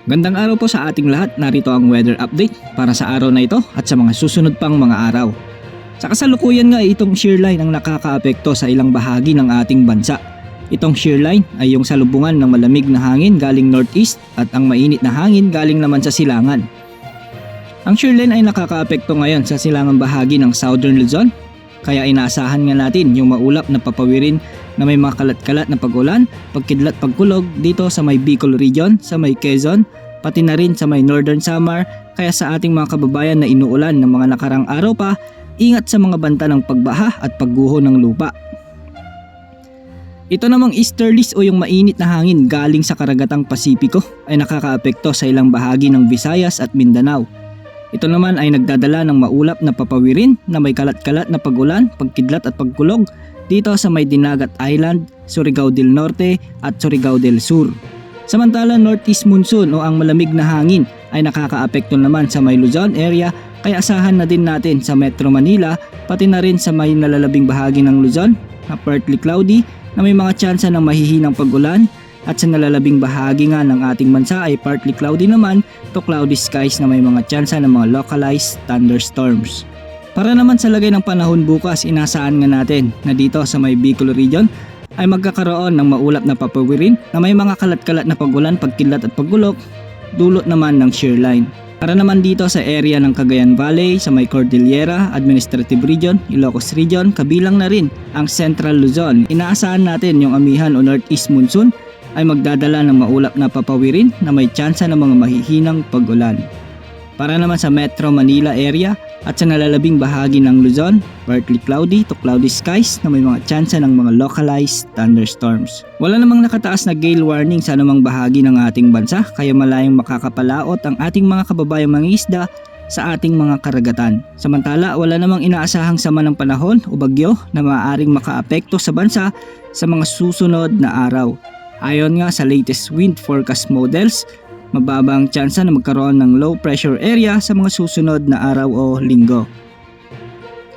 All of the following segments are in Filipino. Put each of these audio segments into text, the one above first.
Gandang araw po sa ating lahat, narito ang weather update para sa araw na ito at sa mga susunod pang mga araw. Sa kasalukuyan nga itong shear line ang nakakaapekto sa ilang bahagi ng ating bansa. Itong shear line ay yung salubungan ng malamig na hangin galing northeast at ang mainit na hangin galing naman sa silangan. Ang shear line ay nakakaapekto ngayon sa silangang bahagi ng Southern Luzon, kaya inaasahan nga natin yung maulap na papawirin na may mga kalat-kalat na pag-ulan, pagkidlat, pagkulog dito sa may Bicol region, sa may Quezon, pati na rin sa may Northern Samar. Kaya sa ating mga kababayan na inuulan ng mga nakarang araw pa, ingat sa mga banta ng pagbaha at pagguho ng lupa. Ito namang easterlies o yung mainit na hangin galing sa karagatang Pasipiko ay nakakaapekto sa ilang bahagi ng Visayas at Mindanao. Ito naman ay nagdadala ng maulap na papawirin na may kalat-kalat na pag-ulan, pagkidlat at pagkulog dito sa may Dinagat Island, Surigao del Norte at Surigao del Sur. Samantala northeast monsoon o ang malamig na hangin ay nakakaapekto naman sa may Luzon area, kaya asahan na din natin sa Metro Manila pati na rin sa may nalalabing bahagi ng Luzon na partly cloudy na may mga tsansa ng mahihinang pag-ulan, at sa nalalabing bahagi nga ng ating bansa ay partly cloudy naman to cloudy skies na may mga tsansa ng mga localized thunderstorms. Para naman sa lagay ng panahon bukas, inaasahan nga natin na dito sa may Bicol region ay magkakaroon ng maulap na papawirin na may mga kalat-kalat na pag-ulan, pagkidlat at paggulok, dulot naman ng shear line. Para naman dito sa area ng Cagayan Valley, sa may Cordillera, Administrative Region, Ilocos Region, kabilang na rin ang Central Luzon, inaasahan natin yung amihan o northeast monsoon ay magdadala ng maulap na papawirin na may tsansa ng mga mahihinang pag-ulan. Para naman sa Metro Manila area at sa nalalabing bahagi ng Luzon, partly cloudy to cloudy skies na may mga tsansa ng mga localized thunderstorms. Wala namang nakataas na gale warning sa anumang bahagi ng ating bansa, kaya malayang makakapalaot ang ating mga kababayang mangingisda sa ating mga karagatan. Samantala, wala namang inaasahang sama ng panahon o bagyo na maaaring makaapekto sa bansa sa mga susunod na araw. Ayon nga sa latest wind forecast models, mababa ang tsansa na magkaroon ng low pressure area sa mga susunod na araw o linggo.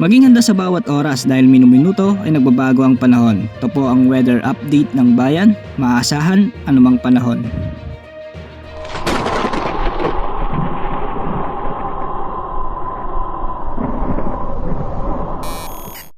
Maging handa sa bawat oras dahil minuminuto ay nagbabago ang panahon. Ito po ang weather update ng bayan, maasahan anumang panahon.